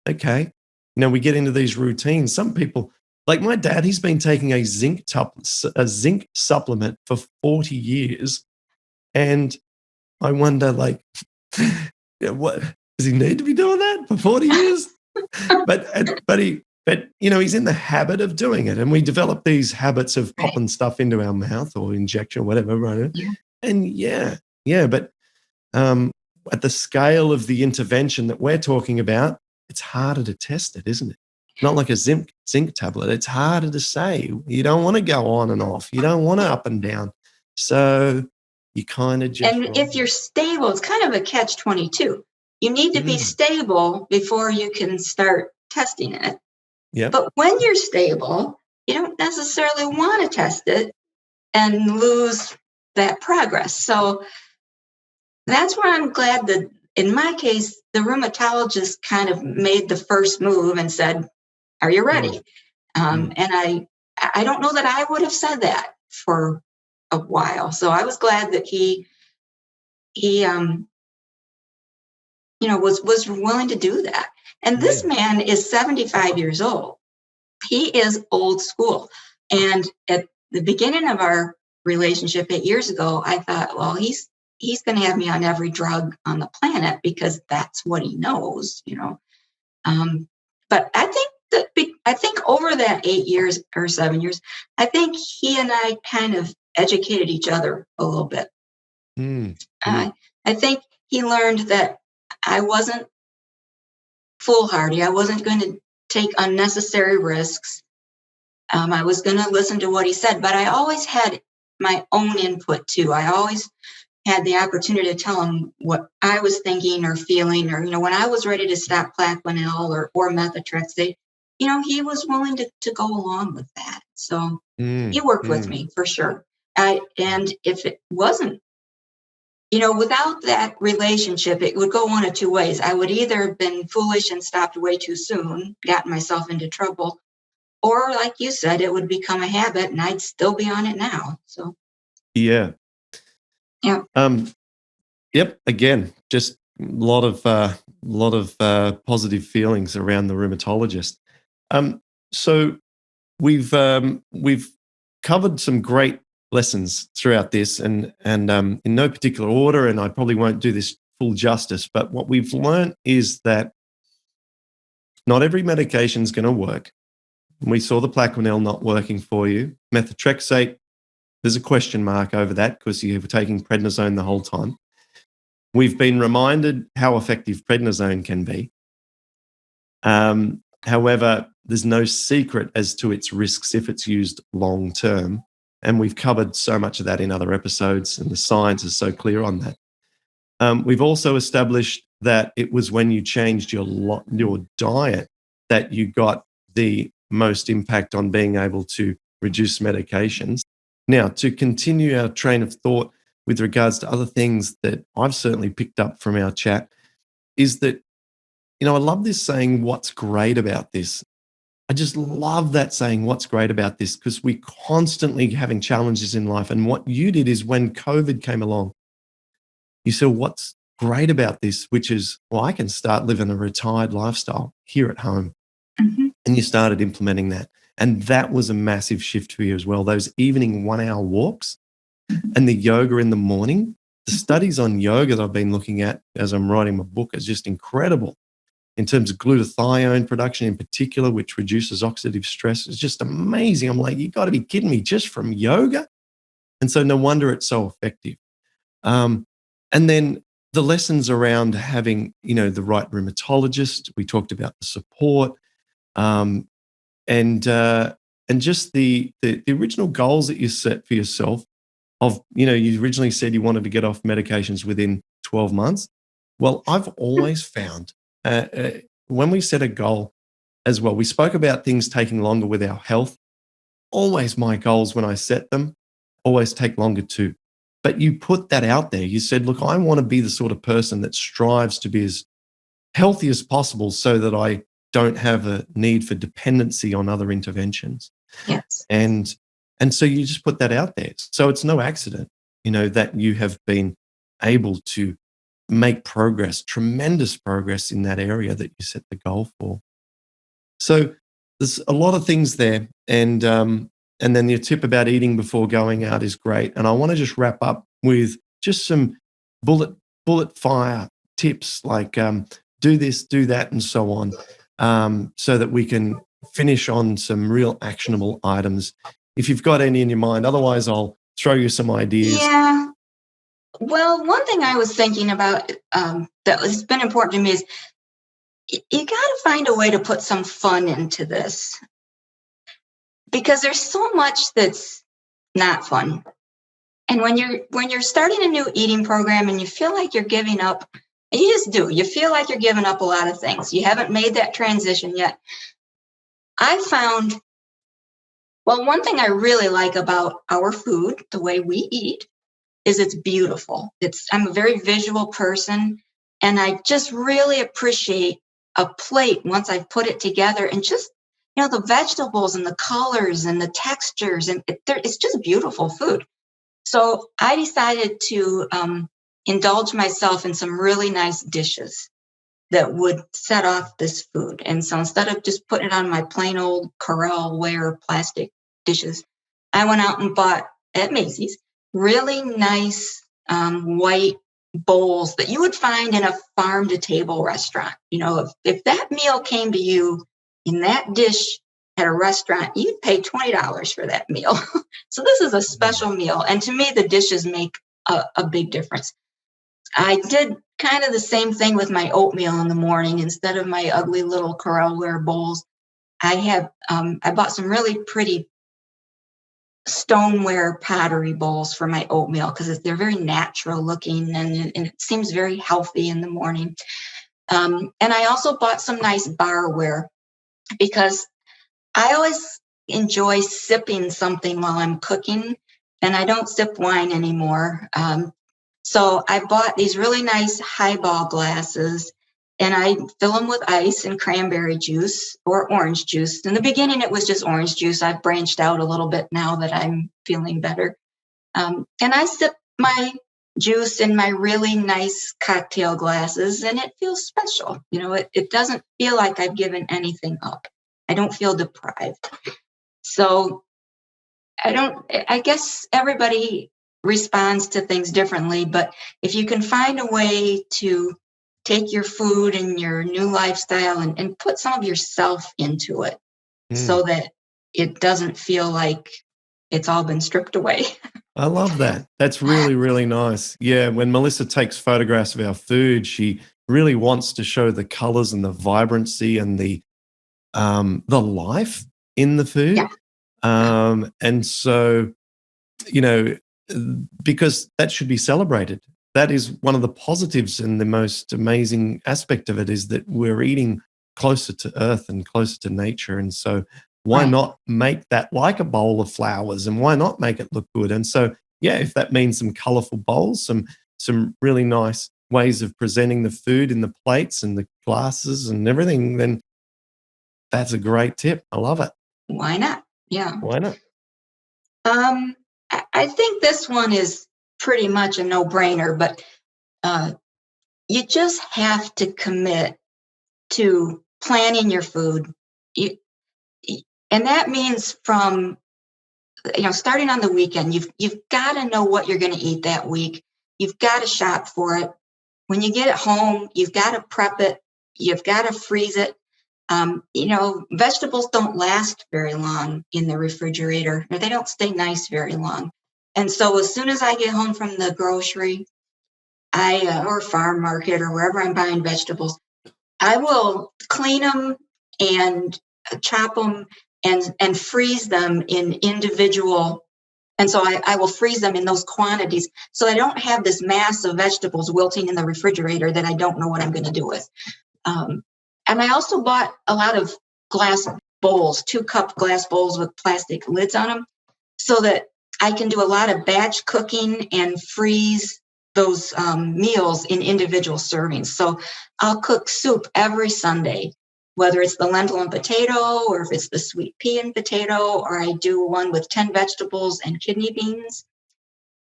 okay. We get into these routines. Some people, like my dad, he's been taking a zinc supplement for 40 years. And I wonder, what does he need to be doing that for 40 years? But he's in the habit of doing it. And we develop these habits of popping stuff into our mouth or injection or whatever, right? Yeah. And but at the scale of the intervention that we're talking about, it's harder to test it, isn't it? Not like a zinc tablet. It's harder to say. You don't want to go on and off. You don't want to up and down. So you kind of just... And if you're stable, it's kind of a catch-22. You need to be stable before you can start testing it. Yeah. But when you're stable, you don't necessarily want to test it and lose that progress. So that's where I'm glad that, in my case, the rheumatologist kind of made the first move and said, are you ready? And I don't know that I would have said that for a while. So I was glad that he was willing to do that. And this man is 75 years old. He is old school. And at the beginning of our relationship 8 years ago, I thought, well, he's going to have me on every drug on the planet because that's what he knows, But I think over that 8 years or 7 years, I think he and I kind of educated each other a little bit. I think he learned that I wasn't foolhardy. I wasn't going to take unnecessary risks. I was going to listen to what he said, but I always had my own input too. I always had the opportunity to tell him what I was thinking or feeling, or, when I was ready to stop Plaquenil or methotrexate, he was willing to go along with that. So he worked with me for sure. And if it wasn't, without that relationship, it would go one of two ways. I would either have been foolish and stopped way too soon, gotten myself into trouble, or like you said, it would become a habit and I'd still be on it now. So, yeah. Yeah. Yep. Again, just a lot of positive feelings around the rheumatologist. So we've covered some great lessons throughout this, and in no particular order, and I probably won't do this full justice, but what we've learned is that not every medication is going to work. We saw the Plaquenil not working for you. Methotrexate, there's a question mark over that because you were taking prednisone the whole time. We've been reminded how effective prednisone can be. However, there's no secret as to its risks if it's used long term. And we've covered so much of that in other episodes, and the science is so clear on that. We've also established that it was when you changed your diet that you got the most impact on being able to reduce medications. Now, to continue our train of thought with regards to other things that I've certainly picked up from our chat is that, I love this saying, what's great about this? I just love that saying, what's great about this? Because we're constantly having challenges in life. And what you did is when COVID came along, you said, what's great about this? Which is, well, I can start living a retired lifestyle here at home. Mm-hmm. And you started implementing that. And that was a massive shift for you as well. Those evening 1-hour walks and the yoga in the morning. The studies on yoga that I've been looking at as I'm writing my book is just incredible in terms of glutathione production in particular, which reduces oxidative stress. It's just amazing. I'm like, you got to be kidding me, just from yoga? And so no wonder it's so effective. And then the lessons around having, the right rheumatologist. We talked about the support, and just the original goals that you set for yourself. You originally said you wanted to get off medications within 12 months. Well, I've always found when we set a goal as well, we spoke about things taking longer with our health. Always my goals when I set them always take longer too. But you put that out there. You said, look, I want to be the sort of person that strives to be as healthy as possible so that I don't have a need for dependency on other interventions. Yes. And so you just put that out there. So it's no accident, that you have been able to make progress, tremendous progress in that area that you set the goal for. So there's a lot of things there. And then your tip about eating before going out is great. And I want to just wrap up with just some bullet fire tips like do this, do that, and so on, so that we can finish on some real actionable items. If you've got any in your mind, otherwise I'll throw you some ideas. Yeah. Well, one thing I was thinking about that has been important to me is you got to find a way to put some fun into this, because there's so much that's not fun. And when you're starting a new eating program and you feel like you're giving up, and you just do, you feel like you're giving up a lot of things. You haven't made that transition yet. I found, well, one thing I really like about our food, the way we eat, is it's beautiful. I'm a very visual person, and I just really appreciate a plate once I've put it together, and just, the vegetables and the colors and the textures, and it's just beautiful food. So I decided to indulge myself in some really nice dishes that would set off this food. And so instead of just putting it on my plain old Corelle-ware plastic dishes, I went out and bought at Macy's really nice white bowls that you would find in a farm-to-table restaurant. If that meal came to you in that dish at a restaurant, you'd pay $20 for that meal. So this is a special meal. And to me, the dishes make a big difference. I did kind of the same thing with my oatmeal in the morning. Instead of my ugly little Corelle-ware bowls, I bought some really pretty stoneware pottery bowls for my oatmeal, because they're very natural looking, and it seems very healthy in the morning. And I also bought some nice barware, because I always enjoy sipping something while I'm cooking, and I don't sip wine anymore. So I bought these really nice highball glasses, and I fill them with ice and cranberry juice or orange juice. In the beginning, it was just orange juice. I've branched out a little bit now that I'm feeling better. And I sip my juice in my really nice cocktail glasses, and it feels special. It doesn't feel like I've given anything up. I don't feel deprived. So I guess everybody responds to things differently, but if you can find a way to take your food and your new lifestyle and put some of yourself into it, so that it doesn't feel like it's all been stripped away. I love that. That's really, really nice. Yeah, when Melissa takes photographs of our food, she really wants to show the colors and the vibrancy and the life in the food. Yeah. Yeah. And so, you know, because that should be celebrated. That is one of the positives and the most amazing aspect of it is that we're eating closer to earth and closer to nature. And so why Right. not make that like a bowl of flowers and why not make it look good? And so, yeah, if that means some colorful bowls, some really nice ways of presenting the food in the plates and the glasses and everything, then that's a great tip. I love it. Why not? Yeah. Why not? I think this one is pretty much a no-brainer, but uh, you just have to commit to planning your food. You, and that means from starting on the weekend, you've got to know what you're going to eat that week. You've got to shop for it. When you get it home, you've got to prep it. You've got to freeze it. Vegetables don't last very long in the refrigerator, or they don't stay nice very long. And so as soon as I get home from the grocery, or farm market or wherever I'm buying vegetables, I will clean them and chop them and freeze them in individual. And so I will freeze them in those quantities so I don't have this mass of vegetables wilting in the refrigerator that I don't know what I'm going to do with. And I also bought a lot of glass bowls, 2-cup glass bowls with plastic lids on them, so that I can do a lot of batch cooking and freeze those meals in individual servings. So I'll cook soup every Sunday, whether it's the lentil and potato, or if it's the sweet pea and potato, or I do one with 10 vegetables and kidney beans.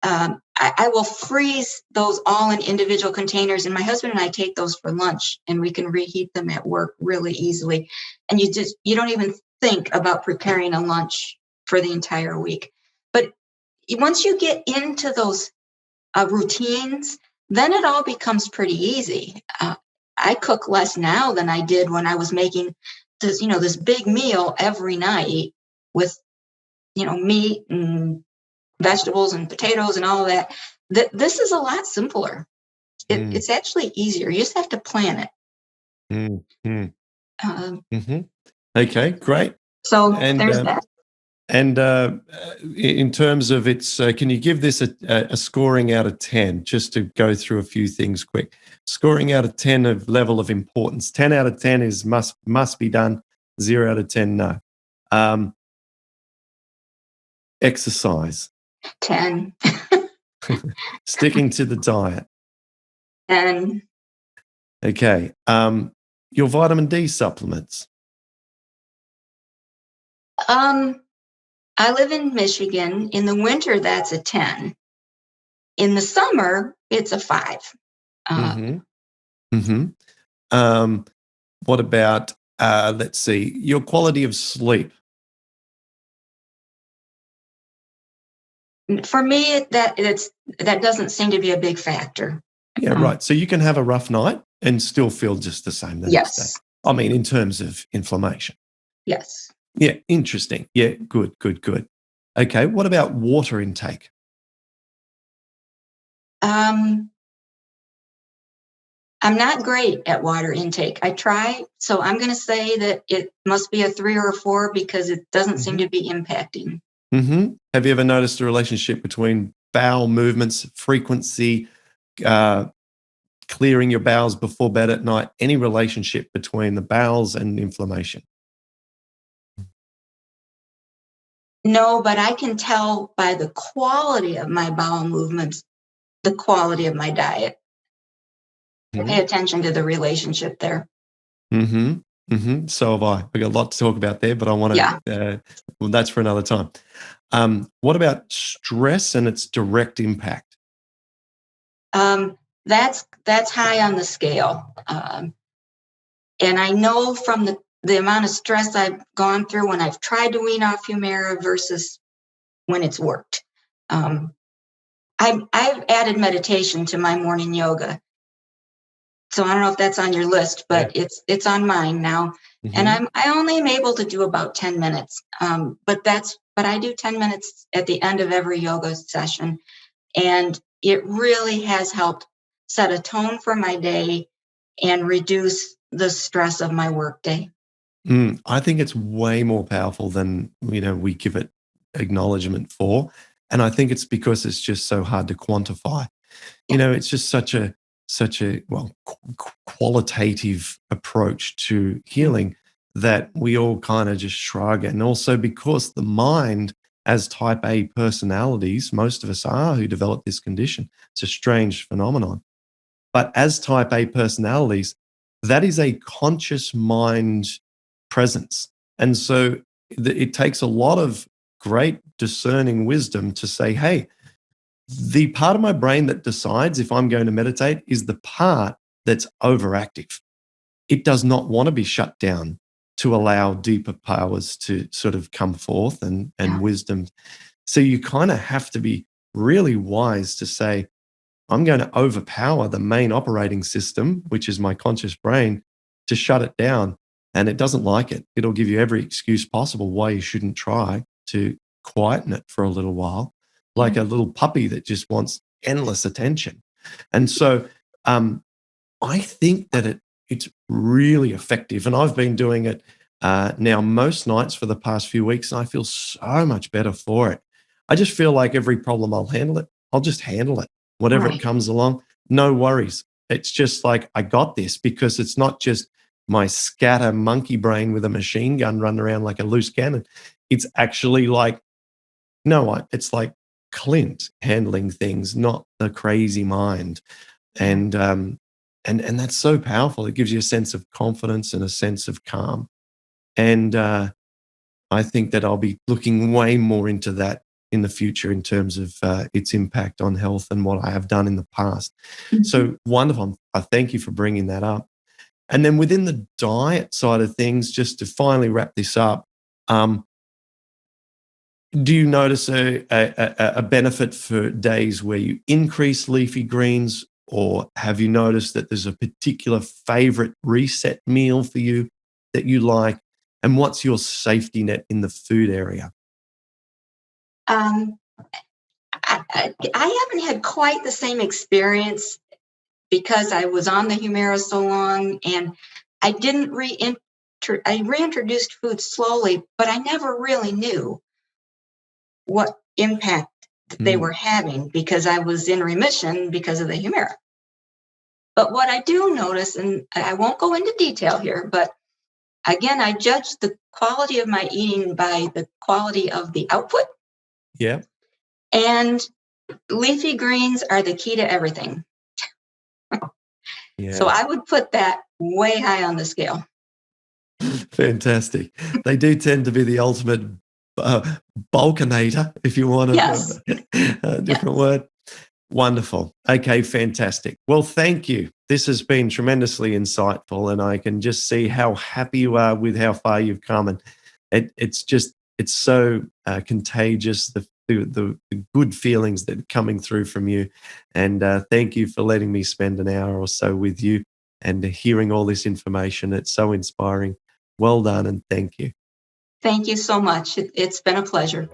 I will freeze those all in individual containers, and my husband and I take those for lunch, and we can reheat them at work really easily. And you don't even think about preparing a lunch for the entire week. But once you get into those routines, then it all becomes pretty easy. I cook less now than I did when I was making this big meal every night with meat and vegetables and potatoes and all of that. This is a lot simpler. Mm, It's actually easier. You just have to plan it. mm, mm. Um, Mhm. Okay, great. so And there's that. and in terms of its, can you give this a scoring out of 10? Just to go through a few things quick. Scoring out of 10 of level of importance. 10 out of 10 is must be done. 0 out of 10, no. Um, Exercise. 10. Sticking to the diet. And Okay. Your vitamin D supplements. I live in Michigan. In the winter, that's a 10. In the summer, it's a 5. Uh, Mm-hmm. Mm-hmm. What about, let's see, your quality of sleep? for me, that doesn't seem to be a big factor. Yeah, right. So you can have a rough night and still feel just the same the next day. Yes. I mean, in terms of inflammation. Yes. Yeah, interesting. Yeah, good, good, good. Okay, what about water intake? Um, I'm not great at water intake. I try, so I'm going to say that it must be a 3 or a 4 because it doesn't seem Mm-hmm. to be impacting. Mm-hmm. Have you ever noticed a relationship between bowel movements, frequency, uh, clearing your bowels before bed at night? Any relationship between the bowels and inflammation? No, but I can tell by the quality of my bowel movements, the quality of my diet. I pay attention to the relationship there. Mm-hmm. Mm-hmm. So have I. We've got a lot to talk about there, but I want Yeah. to, well, that's for another time. What about stress and its direct impact? That's high on the scale. And I know from the amount of stress I've gone through when I've tried to wean off Humira versus when it's worked. I've added meditation to my morning yoga. So I don't know if that's on your list, Yeah. but it's on mine now. Mm-hmm. And I only am able to do about 10 minutes. But that's but I do 10 minutes at the end of every yoga session. And it really has helped set a tone for my day and reduce the stress of my workday. I think it's way more powerful than we give it acknowledgement for, and I think it's because it's just so hard to quantify. It's just such a qualitative approach to healing that we all kind of just shrug. And also because the mind, as type A personalities, most of us are who develop this condition. It's a strange phenomenon. But as type A personalities, that is a conscious mind presence. And so it takes a lot of great discerning wisdom to say, hey, the part of my brain that decides if I'm going to meditate is the part that's overactive. It does not want to be shut down to allow deeper powers to sort of come forth and Yeah. wisdom. So you kind of have to be really wise to say, I'm going to overpower the main operating system, which is my conscious brain, to shut it down. And it doesn't like it. It'll give you every excuse possible why you shouldn't try to quieten it for a little while, like a little puppy that just wants endless attention. And so I think that it's really effective. And I've been doing it now most nights for the past few weeks, and I feel so much better for it. I just feel like every problem I'll just handle it. Whatever it Right. comes along, no worries. It's just like, I got this, because it's not just my scatter monkey brain with a machine gun running around like a loose cannon. It's actually like, no, it's like Clint handling things, not the crazy mind. And and that's so powerful. It gives you a sense of confidence and a sense of calm. And I think that I'll be looking way more into that in the future in terms of its impact on health and what I have done in the past. Mhm. So wonderful. I thank you for bringing that up. And then within the diet side of things, just to finally wrap this up, um, do you notice a benefit for days where you increase leafy greens, or have you noticed that there's a particular favorite reset meal for you that you like? And what's your safety net in the food area? Um, I haven't had quite the same experience because I was on the Humira so long, and I didn't I reintroduced food slowly, but I never really knew what impact they Mm, were having because I was in remission because of the Humira. But what I do notice, and I won't go into detail here, but again, I judge the quality of my eating by the quality of the output. yeah, And leafy greens are the key to everything. So yeah. I would put that way high on the scale. Fantastic. They do tend to be the ultimate uh, bulkinator, if you want Yes. a different Yes. word. Wonderful. Okay, fantastic. Well, thank you. This has been tremendously insightful, and I can just see how happy you are with how far you've come. And it's so contagious, the good feelings that are coming through from you. And thank you for letting me spend an hour or so with you and hearing all this information. It's so inspiring. Well done, and thank you. Thank you so much. It's been a pleasure.